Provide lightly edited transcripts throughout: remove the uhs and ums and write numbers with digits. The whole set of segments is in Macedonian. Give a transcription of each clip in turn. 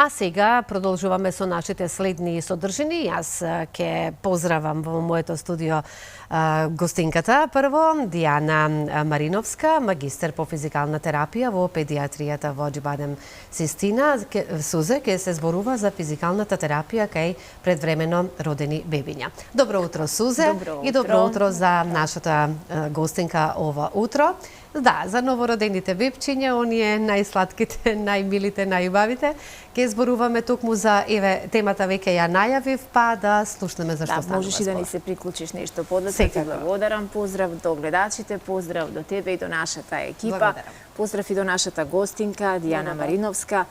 А сега продолжуваме со нашите следни содржини. Јас ќе поздравам во моето студио гостинката. Прво, Дијана Мариновска, магистер по физикална терапија во педиатријата во Аџибадем Систина. Сузе ќе се зборува за физикалната терапија кај предвремено родени бебиња. Добро утро, Сузе. Добро утро. И добро утро за нашата гостинка ова утро. Да, за новородените бебчиња, оние најсладките, најмилите, најубавите, ќе зборуваме токму за темата веќе ја најавив, па да слушнеме за што станува. Можеш и да ни се приклучиш нешто подлесно. Ти благодарам, поздрав до гледачите, поздрав до тебе и до нашата екипа. Благодарам. Поздрав и до нашата гостинка Дијана Мариновска.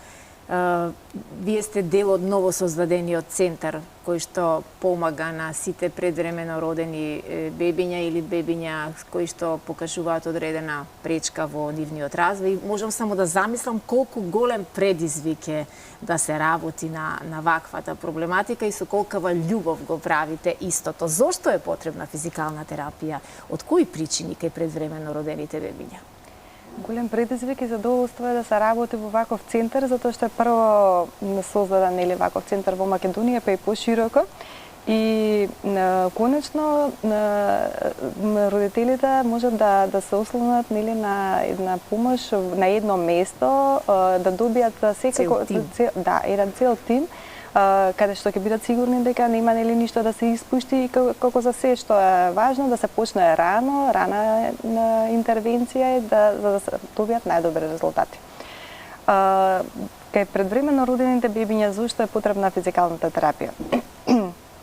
Вие сте дел од новосоздадениот центар кој што помага на сите предвремено родени бебиња или бебиња кои што покажуваат одредена пречка во нивниот развој. Можам само да замислам колку голем предизвик е да се работи на ваквата проблематика и со колкава љубов го правите истото. Зошто е потребна физикална терапија? Од кои причини кај предвремено родените бебиња? Голем предизвик и задоволство е да се работи во ваков центар, затоа што е прво создаден ваков центар во Македонија, па и пошироко. И конечно родителите можат да се ослонат на една помош на едно место, да добијат секако еден цел тим, каде што ќе бидат сигурни дека нема ништо да се испушти и како за се што е важно да се почне рана интервенција за да се добијат најдобри резултати. Кај предвремено родените бебиња зошто е потребна физикалната терапија?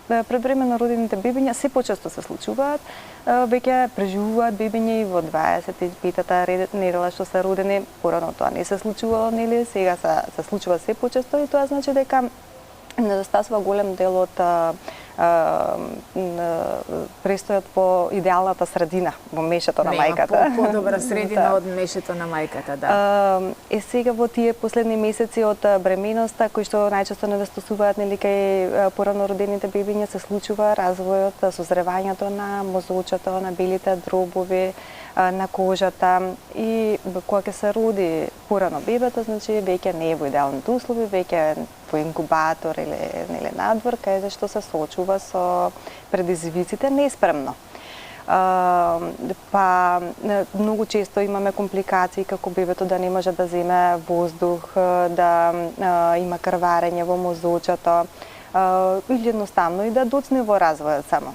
Предвремено родените бебиња се почесто се случуваат, веќе преживуваат бебиња и во 25-та недела што се родени, порано тоа не се случувало, нели, сега се случува се почесто и тоа значи дека недостасува голем дел од престојот по идеалната средина во мешето на мајката. По-добра средина од мешето на мајката, да. Сега во тие последни месеци од бременоста, кои што најчесто недостасуваат нели кај порано родените бебиња, се случува развојот, созревањето на мозочето, на белите дробови, на кожата и кога ќе се роди порано бебето, значи веќе не е во идеалните услови, веќе е во инкубатор или надвор, каде што се соочува со предизвиците неспремно. Па многу често имаме компликации како бебето да не може да земе воздух, да има крварење во мозочето или едноставно и да доцне во развојот само.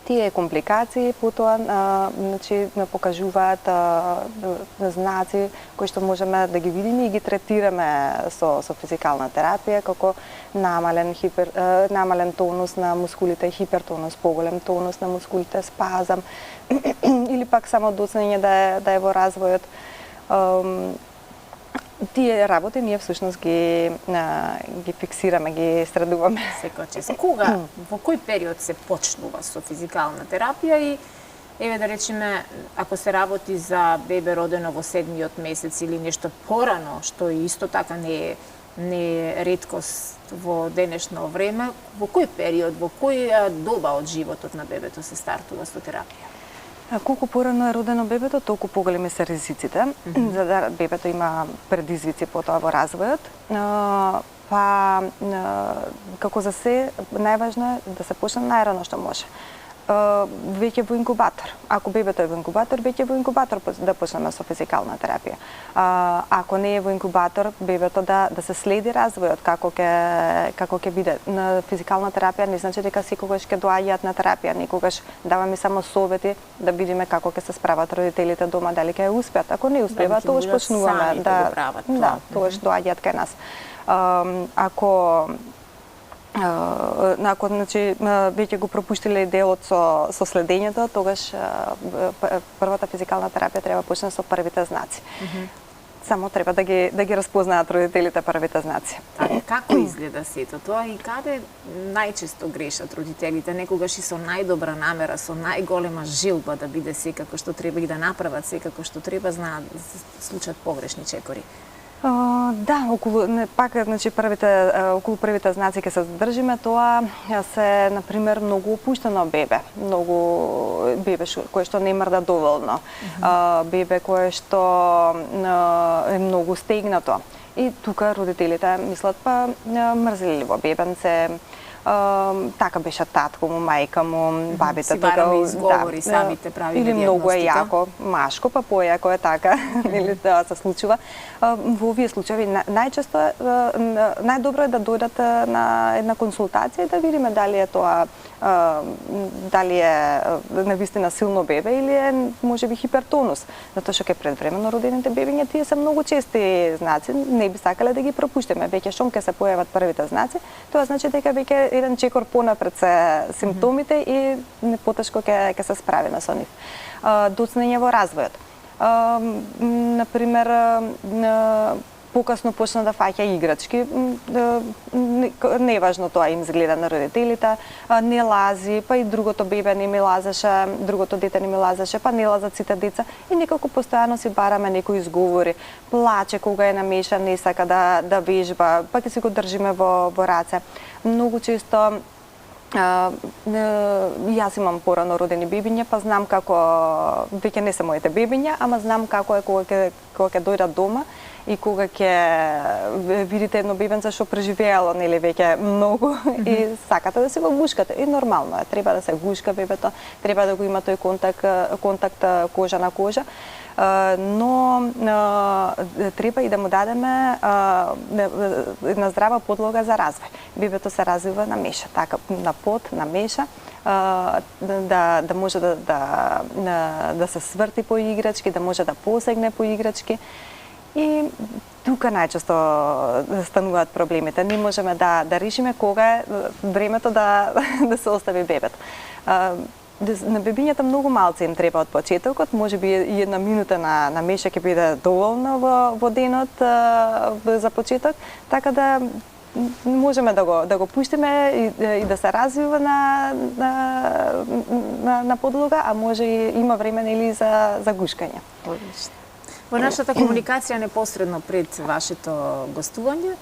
Тие компликации потоа значи покажуваат знаци кои што можеме да ги видиме и ги третираме со физикална терапија, како намален тонус на мускулите, хипертонус, поголем тонус на мускулите, спазам или пак само доцнење да е во развојот. Тие работи ние всушност ги фиксираме, ги средуваме. Секој час. Кога, во кој период се почнува со физикална терапија и еве да речеме, ако се работи за бебе родено во 7-миот месец или нешто порано, што исто така не е реткост во денешно време, во кој период, во која доба од животот на бебето се стартува со терапија? Колку порано е родено бебето, толку поголеми се ризиците, за да бебето има предизвици по тоа во развојот. Па, како за се, најважно е да се почне најрано што може. Веќе во инкубатор. Ако бебето е во инкубатор, веќе во инкубатор да почнеме со физикална терапија. Ако не е во инкубатор, бебето да се следи развојот, како ќе биде. На физикална терапија не значи дека секогаш ќе доаѓаат на терапија, некогаш даваме само совети да видиме како ќе се справат родителите дома, дали ќе успеат. Ако не успева, тогаш почнуваме да тогаш доаѓаат кај нас. Ако значи веќе го пропуштиле делот со следењето, тогаш првата физикална терапија треба почне со првите знаци. Само треба да ги распознаат родителите првите знаци. Како изгледа сето тоа и каде најчесто грешат родителите, некогаш и со најдобра намера, со најголема желба да биде секако што треба и да направат секако што треба, знаат да се случат погрешни чекори? Да, околу првите знаци ќе се задржиме, тоа се, например, многу опуштено бебе, многу бебе кое што не мрда доволно, бебе кое што е многу стегнато И тука родителите мислат па мрзеливо бебенце, така беше татко му, мајка му, бабите си бараме изговори, самите правиме или многу е дијагностика. јако, машко, па појако е така, или да се случува. Во овие случаи најчесто најдобро е да дојдат на една консултација и да видиме дали е тоа дали е навистина силно бебе или е можеби хипертонус, затоа што ке предвремено родените бебиња тие се многу чести знаци, не би сакале да ги пропуштиме. Веќе шом ке се појават првите знаци, тоа значи дека веќе еден чекор понапред се симптомите и потешко ке се справиме со нив. Доцнење во развојот. Например, покасно почна да фаќа играчки, неважно тоа им изгледа на родителите, не лази, па и другото бебе не ми лазеше, другото дете не ми лазеше, па не лазат сите деца и некако постојано си бараме некои изговори. Плаче кога е намешан, не сака да вежба, па ќе си го држиме во раце. Многу често јас имам порано родени бебиња, па знам како, веќе не се моите бебиња, ама знам како е кога ќе дојдат дома и кога ќе видите едно бебенце што преживеало нели веќе многу и сакате да се го гушкате. И нормално е, треба да се гушка бебето, треба да го има тој контакт кожа на кожа. Но треба и да му дадеме една здрава подлога за развој. Бебето се развива на меша, така на пот, на меша, да може да се сврти по играчки, да може да посегне по играчки. И тука најчесто стануваат проблемите. Не можеме да решиме кога е времето да се остави бебето. На бебињата многу малце им треба од почетокот, можеби и една минута на меша ќе биде доволна во денот за почеток, така да можеме да го пуштиме и да се развива на подлога, а може и има време нели за гушкање. Во нашата комуникација непосредно пред вашето гостување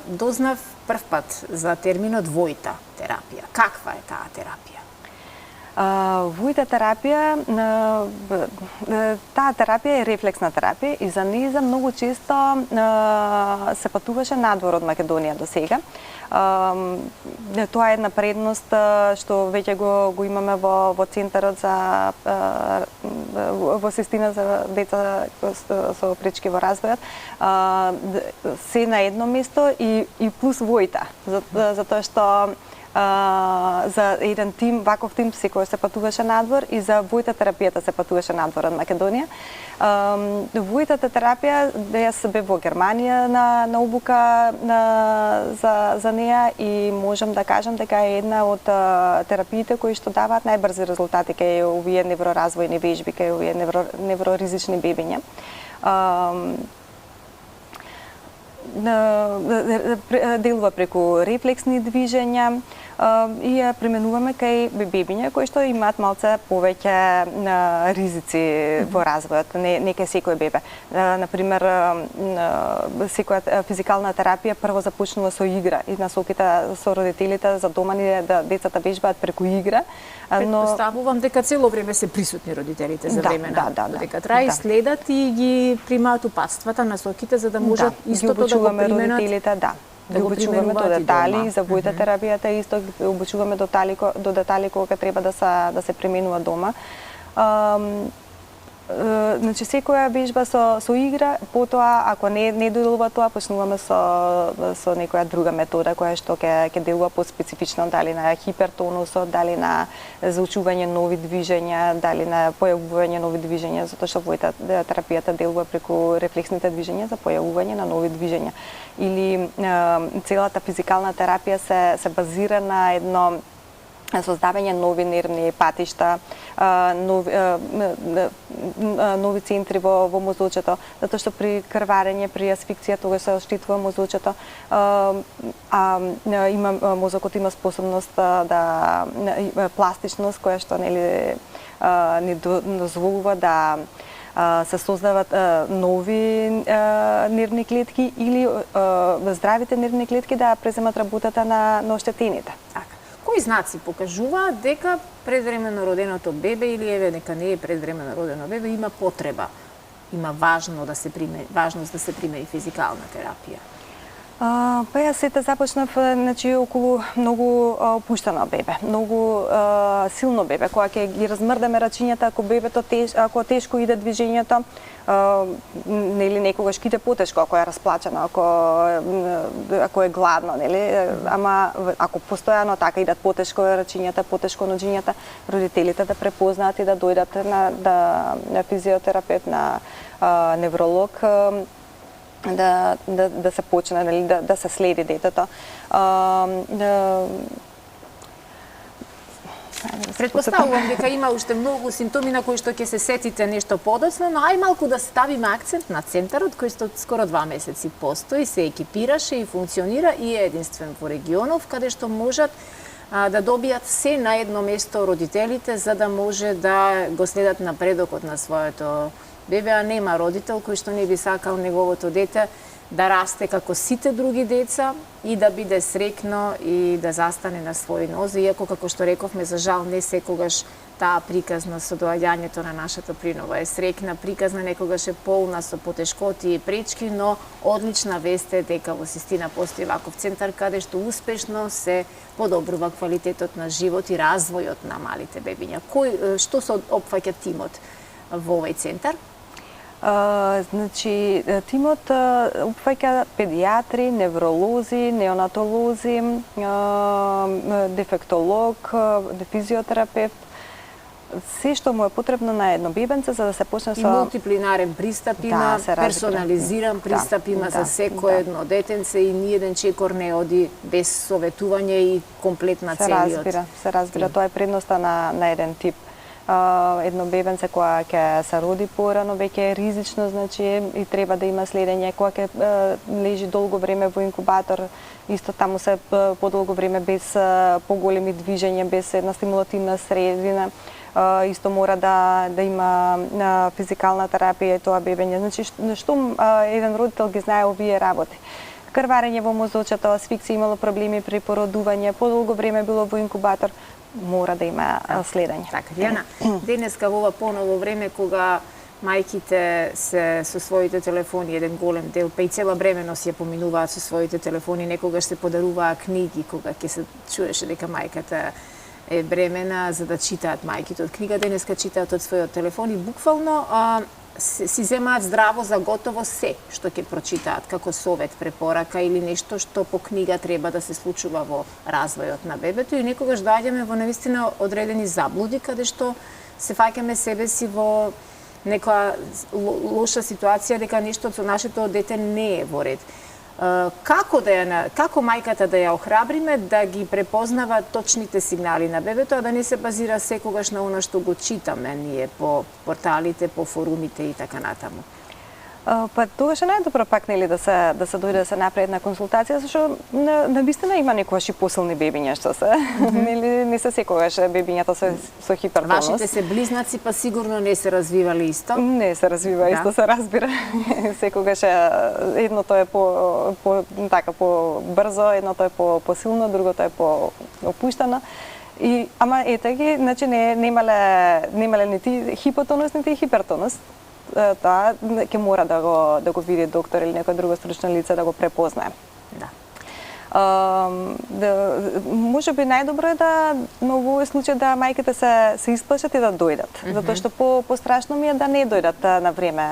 дознав прв пат за терминот војта терапија. Каква е таа терапија? Војта терапија, таа терапија е рефлексна терапија и за неја многу често се патуваше надвор од Македонија до сега. Тоа е една предност што веќе го имаме во центарот за во Систина за деца со пречки во развојот. Се на едно место и плюс војта, затоа што за еден тим, ваков тим секој се патуваше надвор и за војта терапијата се патуваше надвор од Македонија. Војтата терапија, јас бев во Германија на обука за неа и можам да кажам дека е една од терапиите кои што даваат најбрзи резултати кај овие невроразвојни вежби, кај овие невроризични бебиња. Делува преку рефлексни движења и ја применуваме кај бебиња кои што имаат малце повеќе ризици во развојот, не кај секој бебе. Например, секоја физикална терапија прво започнува со игра и насоките со родителите за дома ни да децата вежбаат преку игра. Предпоставувам дека цело време се присутни родителите за време на дека трае и следат и ги примаат упатствата, насоките за да можат истото да го применат. Родителите, да го обучуваме до детали, за војта терапијата исто ги обучуваме до детали кога треба да се применува дома. Значи секоја вежба со игра, потоа ако не делува тоа, почнуваме со некоја друга метода која што ќе делува поспецифично, дали на хипертонусот, дали на заучување нови движења, дали на појавување нови движења, затоа што војта терапијата делува преку рефлексните движења за појавување на нови движења. Или целата физикална терапија се базира на едно создавање нови нервни патишта, нови центри во мозочето, затоа што при крварење, при асфикција тогаш се оштитува мозочето, мозокот има способност да пластичност која што нели ни дозволува да се создават нови нервни клетки или здравите нервни клетки да преземат работата на оштетените. Кои знаци покажуваат дека предвремено роденото бебе или еве дека не е предвремено родено бебе има потреба има важност да се примени физикална терапија? Па јас сета започнав околу многу опуштено бебе, многу силно бебе, кога ќе ги размрдаме рачињата, ако бебето ако тешко иде движењето, нели некогаш киде потешко ако е расплачено, ако е гладно, нели, ама ако постојано така идат потешко рачињата, потешко ноџињата, родителите да препознаат и да дојдат на физиотерапевт, на невролог, да се почне, нели, да се следи детето. Предпоставувам дека има уште многу симптоми на кои што ќе се сетите нешто подоцна, но ај малку да ставиме акцент на центарот кој што скоро 2 месеци постои, се екипираше и функционира и е единствен во регионов, каде што можат да добијат се на едно место родителите за да може да го следат напредокот на своето бебе, а нема родител кој што не би сакал неговото дете да расте како сите други деца и да биде среќно и да застане на своји нозе, иако како што рековме, за жал не секогаш таа приказна со доаѓањето на нашата принова е среќна, приказна некогаш е полна со потешкоти и пречки, но одлична вест е дека во Систина постои ваков центар каде што успешно се подобрува квалитетот на живот и развојот на малите бебиња. Што се опфаќа тимот во овој центар? Значи, тимот опфаќа педијатри, невролози, неонатолози, дефектолог, физиотерапевт, се што му е потребно на едно бебенце за да се почне со... И мултиплинарен пристап има, персонализиран пристап има за секој едно детенце и ниеден чекор не оди без советување и комплетна целиот. Се разбира, тоа е предноста на еден тип. Едно бебенце кога ќе се роди порано веќе е ризично, значи и треба да има следење, кога ќе лежи долго време во инкубатор, исто таму се подолго време без поголеми движења, без една стимулативна средина, исто мора да има физикална терапија и тоа бебење. Значи што еден родител ги знае овие работи. Крварење во мозочето, асфиксија, имало проблеми при породување, подолго време било во инкубатор, мора да има следење. Така, Дијана, денеска во ова поново време кога мајките се со своите телефони, еден голем дел, па и цела бременост ја поминуваат со своите телефони, некогаш се подаруваа книги, кога ќе се чуеше дека мајката е бремена за да читаат мајките од книга, денеска читаат од својот телефон и буквално си земаат здраво за готово се што ќе прочитаат како совет, препорака или нешто што по книга треба да се случува во развојот на бебето и некогаш доаѓаме во навистина одредени заблуди каде што се фаќаме себе си во некоја лоша ситуација дека нешто со нашето дете не е во ред. Како мајката да ја охрабриме да ги препознава точните сигнали на бебето, а да не се базира секогаш на она што го читаме ние по порталите, по форумите и така натаму? Па тогаш е најдобро пак нели да се дојде да се направи една консултација, зашто навистина има некогаш и посилни бебиња што се, нели не се секогаш бебињата со хипертонус. Вашите се близнаци, па сигурно не се развивале исто? Не се развива исто, се разбира. Секогаш едното е по брзо, едното е посилно, другото е по опуштено. Ама ете ги, значи немале нити хипотонус, нити хипертонус. Тоа ќе мора да го види доктор или некој друго стручно лице да го препознае. Да. Може би најдобро е да во овој случај да мајките се исплашат и да дојдат, затоа што пострашно ми е да не дојдат на време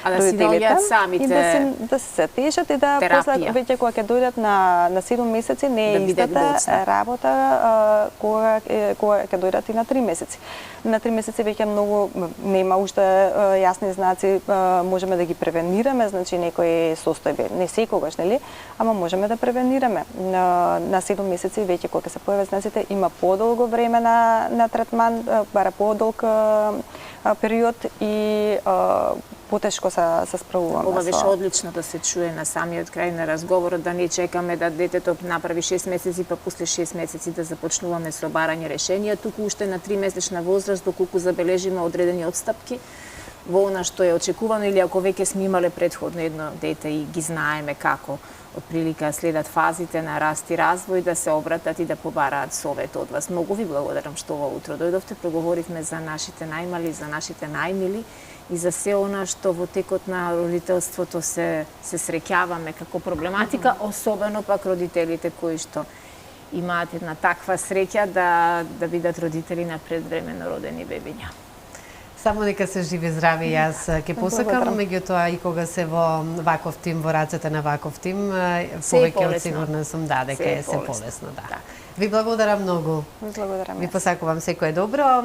родителите самите и да се тешат и да после веќе кога ќе дојдат на 7 месеци не е истата работа кога ќе дојдат и на 3 месеци. На 3 месеци веќе многу нема уште јасни знаци, можеме да ги превенираме, значи некои состојби, не секогаш, нели, ама можеме да превенираме. На 7 месеци веќе кога се појават знаците има подолго време на третман, бара подолг период и потешко се справуваме. Ова беше одлично да се чуе на самиот крај на разговорот, да не чекаме да детето направи 6 месеци, па после 6 месеци да започнуваме со барање решенија, туку уште на 3 месечна возраст, доколку забележиме одредени отстапки во она што е очекувано или ако веќе сме имале предходно едно дете и ги знаеме како отприлика следат фазите на раст и развој, да се обратат и да побараат совет од вас. Многу ви благодарам што ова утро дојдовте, проговоривме за нашите најмали, за нашите најмили и за се она што во текот на родителството се среќаваме како проблематика, особено пак родителите кои што имаат една таква среќа да бидат родители на предвремено родени бебиња. Само нека се живи здрави, јас ќе посакам, меѓутоа и кога се во ваков тим, во рацете на ваков тим, повеќе од сигурна сум дека е се полесно. Да. Ви благодарам многу. Благодарам. Ви посакувам секое добро.